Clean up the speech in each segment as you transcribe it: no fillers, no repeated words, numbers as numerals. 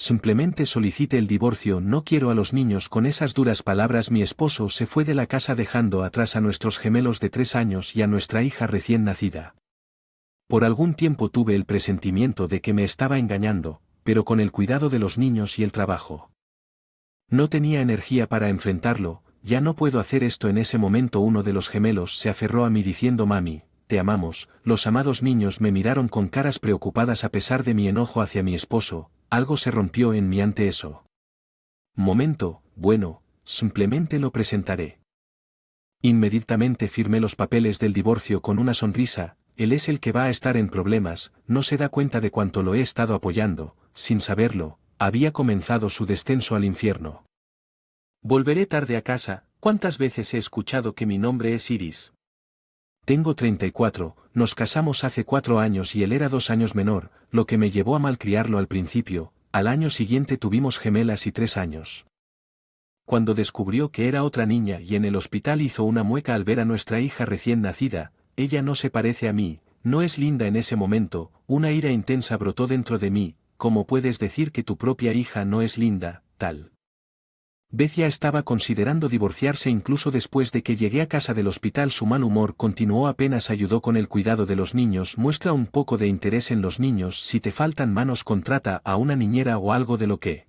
simplemente solicite el divorcio, no quiero a los niños. Con esas duras palabras mi esposo se fue de la casa dejando atrás a nuestros gemelos de 3 años y a nuestra hija recién nacida. Por algún tiempo tuve el presentimiento de que me estaba engañando, pero con el cuidado de los niños y el trabajo. No tenía energía para enfrentarlo. Ya no puedo hacer esto. En ese momento uno de los gemelos se aferró a mí diciendo: mami, te amamos. Los amados niños me miraron con caras preocupadas a pesar de mi enojo hacia mi esposo. Algo se rompió en mí ante eso. Momento, bueno, simplemente lo presentaré. Inmediatamente firmé los papeles del divorcio con una sonrisa. Él es el que va a estar en problemas, no se da cuenta de cuánto lo he estado apoyando. Sin saberlo, había comenzado su descenso al infierno. Volveré tarde a casa. ¿Cuántas veces he escuchado que mi nombre es Iris? Tengo 34, nos casamos hace 4 años y él era 2 años menor, lo que me llevó a malcriarlo al principio. Al año siguiente tuvimos gemelas y 3 años. Cuando descubrió que era otra niña y en el hospital hizo una mueca al ver a nuestra hija recién nacida: ella no se parece a mí, no es linda. En ese momento, una ira intensa brotó dentro de mí. ¿Cómo puedes decir que tu propia hija no es linda? Tal vez ya estaba considerando divorciarse. Incluso después de que llegué a casa del hospital su mal humor continuó. Apenas ayudó con el cuidado de los niños. Muestra un poco de interés en los niños. Si te faltan manos, contrata a una niñera o algo de lo que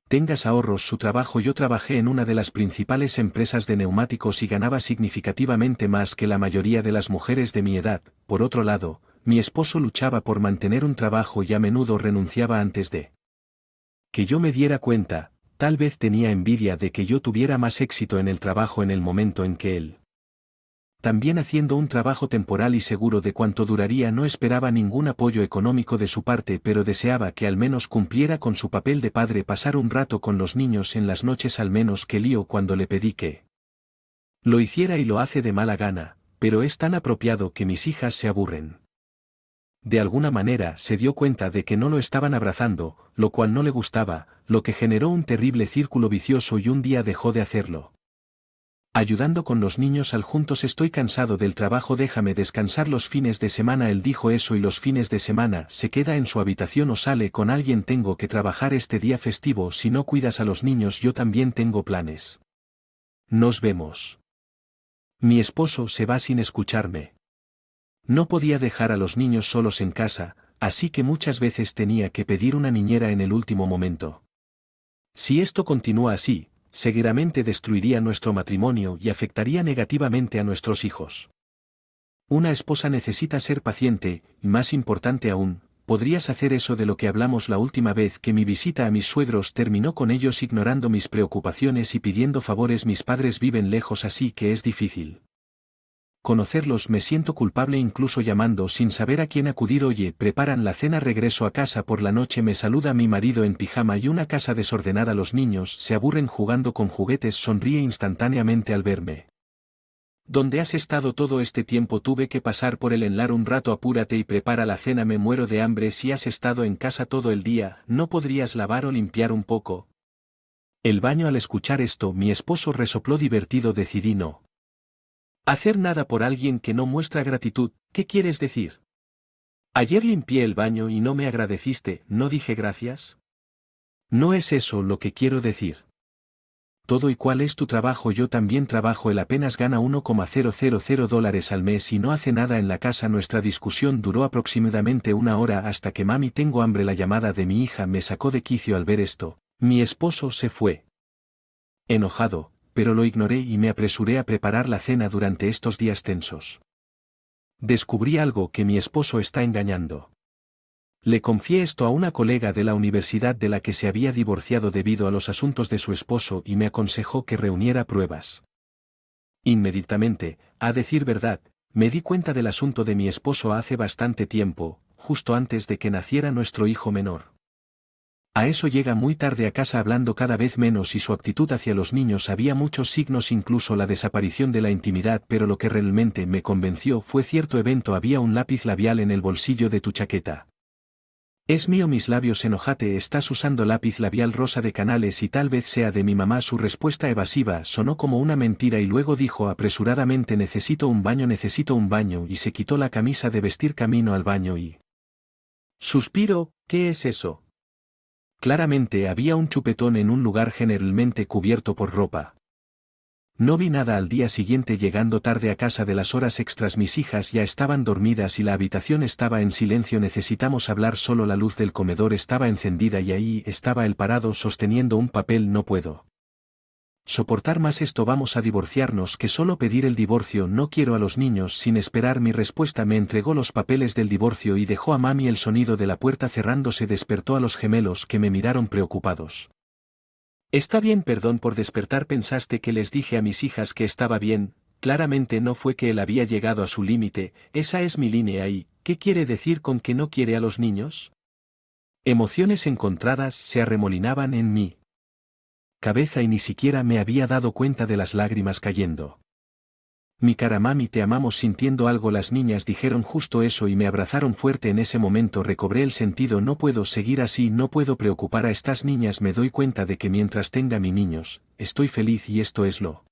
tengas ahorros. Su trabajo: yo trabajé en una de las principales empresas de neumáticos y ganaba significativamente más que la mayoría de las mujeres de mi edad. Por otro lado, mi esposo luchaba por mantener un trabajo y a menudo renunciaba antes de que yo me diera cuenta. Tal vez tenía envidia de que yo tuviera más éxito en el trabajo en el momento en que él también haciendo un trabajo temporal y seguro de cuánto duraría. No esperaba ningún apoyo económico de su parte, pero deseaba que al menos cumpliera con su papel de padre, pasar un rato con los niños en las noches al menos que lío cuando le pedí que lo hiciera y lo hace de mala gana, pero es tan apropiado que mis hijas se aburren. De alguna manera se dio cuenta de que no lo estaban abrazando, lo cual no le gustaba, lo que generó un terrible círculo vicioso y un día dejó de hacerlo. Ayudando con los niños al juntos: estoy cansado del trabajo, déjame descansar los fines de semana. Él dijo eso y los fines de semana se queda en su habitación o sale con alguien. Tengo que trabajar este día festivo. Si no cuidas a los niños, yo también tengo planes. Nos vemos. Mi esposo se va sin escucharme. No podía dejar a los niños solos en casa, así que muchas veces tenía que pedir una niñera en el último momento. Si esto continúa así, seguramente destruiría nuestro matrimonio y afectaría negativamente a nuestros hijos. Una esposa necesita ser paciente, y más importante aún, podrías hacer eso de lo que hablamos la última vez que mi visita a mis suegros terminó con ellos ignorando mis preocupaciones y pidiendo favores. Mis padres viven lejos, así que es difícil conocerlos. Me siento culpable incluso llamando sin saber a quién acudir. Oye, preparan la cena. Regreso a casa por la noche. Me saluda mi marido en pijama y una casa desordenada. Los niños se aburren jugando con juguetes. Sonríe instantáneamente al verme. ¿Dónde has estado todo este tiempo? Tuve que pasar por el enlar un rato. Apúrate y prepara la cena. Me muero de hambre. Si has estado en casa todo el día, ¿no podrías lavar o limpiar un poco el baño? Al escuchar esto, mi esposo resopló divertido. Decidí no hacer nada por alguien que no muestra gratitud. ¿Qué quieres decir? Ayer limpié el baño y no me agradeciste. ¿No dije gracias? No es eso lo que quiero decir. Todo. ¿Y cuál es tu trabajo? Yo también trabajo. Él apenas gana $1,000 al mes y no hace nada en la casa. Nuestra discusión duró aproximadamente 1 hora hasta que mami, tengo hambre. La llamada de mi hija me sacó de quicio. Al ver esto, mi esposo se fue enojado, pero lo ignoré y me apresuré a preparar la cena. Durante estos días tensos descubrí algo: que mi esposo está engañando. Le confié esto a una colega de la universidad de la que se había divorciado debido a los asuntos de su esposo y me aconsejó que reuniera pruebas. Inmediatamente, a decir verdad, me di cuenta del asunto de mi esposo hace bastante tiempo, justo antes de que naciera nuestro hijo menor. A eso llega muy tarde a casa, hablando cada vez menos, y su actitud hacia los niños había muchos signos, incluso la desaparición de la intimidad. Pero lo que realmente me convenció fue cierto evento: había un lápiz labial en el bolsillo de tu chaqueta. Es mío. Mis labios. Enójate, estás usando lápiz labial rosa de canales y tal vez sea de mi mamá. Su respuesta evasiva sonó como una mentira y luego dijo apresuradamente: necesito un baño, y se quitó la camisa de vestir camino al baño y suspiro. ¿Qué es eso? Claramente había un chupetón en un lugar generalmente cubierto por ropa. No vi nada al día siguiente. Llegando tarde a casa de las horas extras, mis hijas ya estaban dormidas y la habitación estaba en silencio. Necesitamos hablar, solo la luz del comedor estaba encendida y ahí estaba él parado sosteniendo un papel. No puedo soportar más esto, vamos a divorciarnos. Que solo pedir el divorcio, no quiero a los niños. Sin esperar mi respuesta me entregó los papeles del divorcio y dejó a mami. El sonido de la puerta cerrándose despertó a los gemelos, que me miraron preocupados. Está bien, perdón por despertar. ¿Pensaste que les dije a mis hijas que estaba bien? Claramente no fue que él había llegado a su límite. Esa es mi línea. ¿Y qué quiere decir con que no quiere a los niños? Emociones encontradas se arremolinaban en mi cabeza y ni siquiera me había dado cuenta de las lágrimas cayendo. Mi cara, mami, te amamos. Sintiendo algo, las niñas dijeron justo eso y me abrazaron fuerte. En ese momento recobré el sentido. No puedo seguir así, no puedo preocupar a estas niñas. Me doy cuenta de que mientras tenga mis niños, estoy feliz y esto es lo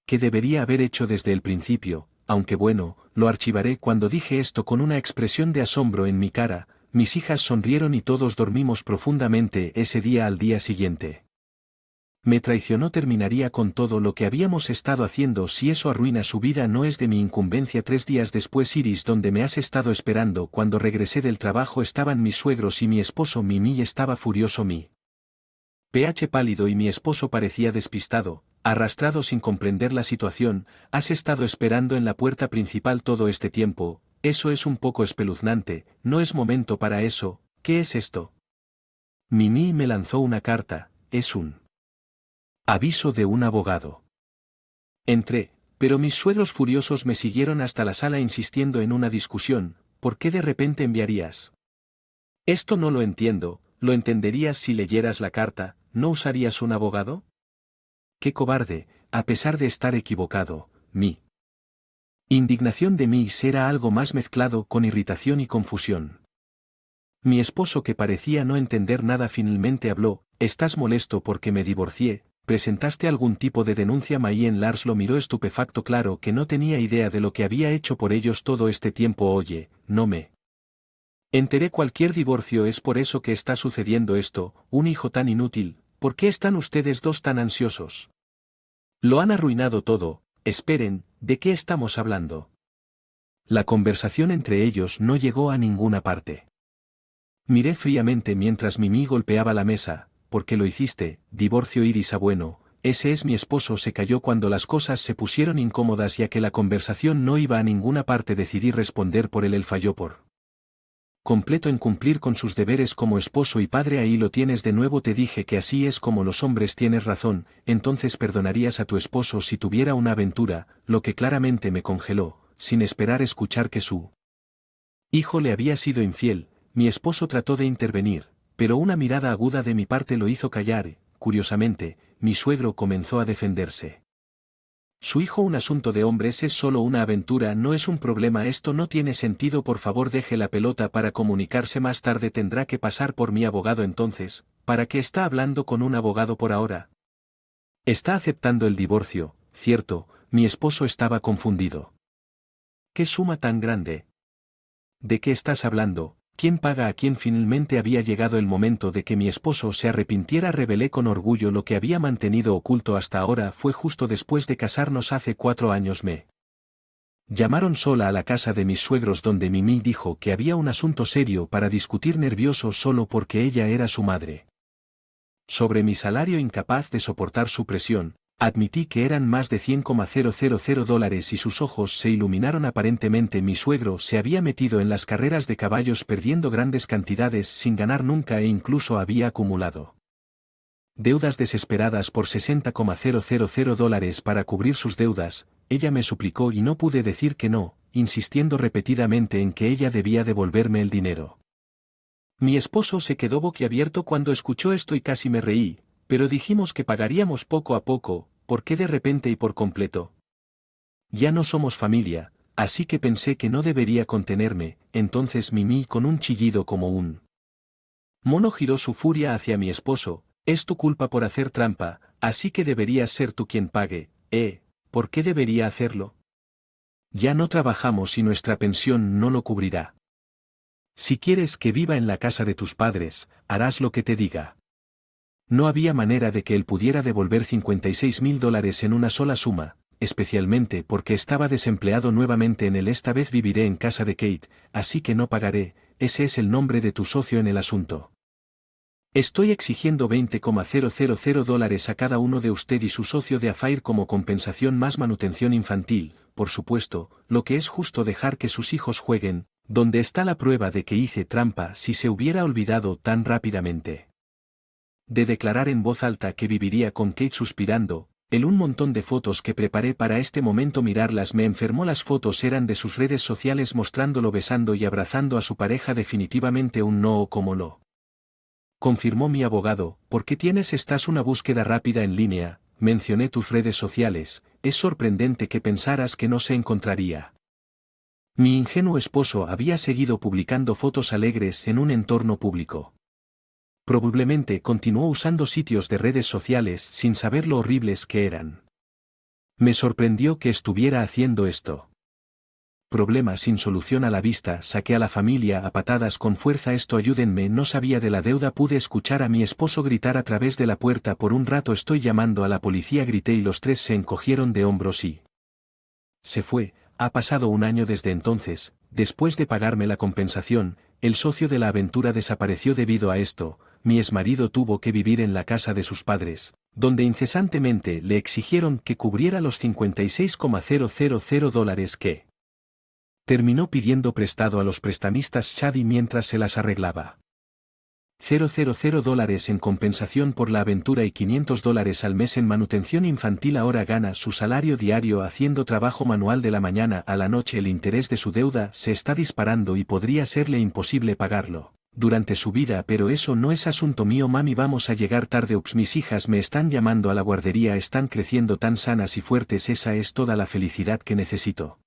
que debería haber hecho desde el principio, aunque bueno, lo archivaré. Cuando dije esto con una expresión de asombro en mi cara, mis hijas sonrieron y todos dormimos profundamente ese día. Al día siguiente me traicionó. Terminaría con todo lo que habíamos estado haciendo. Si eso arruina su vida, no es de mi incumbencia. 3 días después, Iris, ¿dónde me has estado esperando? Cuando regresé del trabajo estaban mis suegros y mi esposo. Mimi estaba furioso, mi pH pálido, y mi esposo parecía despistado, arrastrado sin comprender la situación. Has estado esperando en la puerta principal todo este tiempo. Eso es un poco espeluznante. No es momento para eso. ¿Qué es esto? Mimi me lanzó una carta. Es un aviso de un abogado. Entré, pero mis suegros furiosos me siguieron hasta la sala insistiendo en una discusión. ¿Por qué de repente enviarías esto? No lo entiendo. Lo entenderías si leyeras la carta. ¿No usarías un abogado? ¡Qué cobarde! A pesar de estar equivocado, mi indignación de mí era algo más mezclado con irritación y confusión. Mi esposo, que parecía no entender nada, finalmente habló. ¿Estás molesto porque me divorcié? ¿Presentaste algún tipo de denuncia? Mayen Lars lo miró estupefacto. Claro que no tenía idea de lo que había hecho por ellos todo este tiempo. Oye, no me enteré. Cualquier divorcio es por eso que está sucediendo esto. Un hijo tan inútil. ¿Por qué están ustedes dos tan ansiosos? Lo han arruinado todo. Esperen, ¿de qué estamos hablando? La conversación entre ellos no llegó a ninguna parte. Miré fríamente mientras Mimi golpeaba la mesa. ¿Por qué lo hiciste? Divorcio. Iris, bueno, ese es mi esposo. Se calló cuando las cosas se pusieron incómodas, ya que la conversación no iba a ninguna parte. Decidí responder por él. Él falló por completo en cumplir con sus deberes como esposo y padre. Ahí lo tienes de nuevo. Te dije que así es como los hombres. Tienes razón. Entonces, ¿perdonarías a tu esposo si tuviera una aventura? Lo que claramente me congeló, sin esperar escuchar que su hijo le había sido infiel. Mi esposo trató de intervenir, pero una mirada aguda de mi parte lo hizo callar. Curiosamente, mi suegro comenzó a defenderse. Su hijo, un asunto de hombres, es solo una aventura, no es un problema. Esto no tiene sentido. Por favor, deje la pelota para comunicarse más tarde. Tendrá que pasar por mi abogado. Entonces, ¿para qué está hablando con un abogado por ahora? Está aceptando el divorcio, ¿cierto? Mi esposo estaba confundido. ¿Qué suma tan grande? ¿De qué estás hablando? ¿Quién paga a quién? Finalmente había llegado el momento de que mi esposo se arrepintiera. Revelé con orgullo lo que había mantenido oculto hasta ahora. Fue justo después de casarnos hace 4 años. Me llamaron sola a la casa de mis suegros, donde Mimi dijo que había un asunto serio para discutir, nervioso solo porque ella era su madre. Sobre mi salario, incapaz de soportar su presión, admití que eran más de $100,000 y sus ojos se iluminaron. Aparentemente mi suegro se había metido en las carreras de caballos, perdiendo grandes cantidades sin ganar nunca, e incluso había acumulado deudas desesperadas por $60,000 para cubrir sus deudas. Ella me suplicó y no pude decir que no, insistiendo repetidamente en que ella debía devolverme el dinero. Mi esposo se quedó boquiabierto cuando escuchó esto y casi me reí, pero dijimos que pagaríamos poco a poco. ¿Por qué de repente y por completo? Ya no somos familia, así que pensé que no debería contenerme. Entonces Mimi, con un chillido como un mono, giró su furia hacia mi esposo. Es tu culpa por hacer trampa, así que deberías ser tú quien pague. ¿Por qué debería hacerlo? Ya no trabajamos y nuestra pensión no lo cubrirá. Si quieres que viva en la casa de tus padres, harás lo que te diga. No había manera de que él pudiera devolver $56.000 en una sola suma, especialmente porque estaba desempleado nuevamente en él. Esta vez viviré en casa de Kate, así que no pagaré. Ese es el nombre de tu socio en el asunto. Estoy exigiendo $20,000 a cada uno de usted y su socio de Affair como compensación más manutención infantil, por supuesto, lo que es justo dejar que sus hijos jueguen. ¿Dónde está la prueba de que hice trampa si se hubiera olvidado tan rápidamente? De declarar en voz alta que viviría con Kate suspirando, un montón de fotos que preparé para este momento mirarlas me enfermó. Las fotos eran de sus redes sociales mostrándolo besando y abrazando a su pareja. Definitivamente un no. ¿Cómo lo confirmó mi abogado? ¿Por qué estás una búsqueda rápida en línea? Mencioné tus redes sociales, es sorprendente que pensaras que no se encontraría. Mi ingenuo esposo había seguido publicando fotos alegres en un entorno público. Probablemente continuó usando sitios de redes sociales sin saber lo horribles que eran. Me sorprendió que estuviera haciendo esto. Problema sin solución a la vista. Saqué a la familia a patadas con fuerza. Ayúdenme, no sabía de la deuda. Pude escuchar a mi esposo gritar a través de la puerta por un rato. Estoy llamando a la policía, grité, y los tres se encogieron de hombros y se fue. Ha pasado un año desde entonces. Después de pagarme la compensación, el socio de la aventura desapareció. Debido a esto, mi exmarido tuvo que vivir en la casa de sus padres, donde incesantemente le exigieron que cubriera los $56,000 que terminó pidiendo prestado a los prestamistas Shady mientras se las arreglaba. $000 en compensación por la aventura y $500 al mes en manutención infantil. Ahora gana su salario diario haciendo trabajo manual de la mañana a la noche. El interés de su deuda se está disparando y podría serle imposible pagarlo durante su vida, pero eso no es asunto mío. Mami, vamos a llegar tarde. Ups, mis hijas me están llamando a la guardería. Están creciendo tan sanas y fuertes. Esa es toda la felicidad que necesito.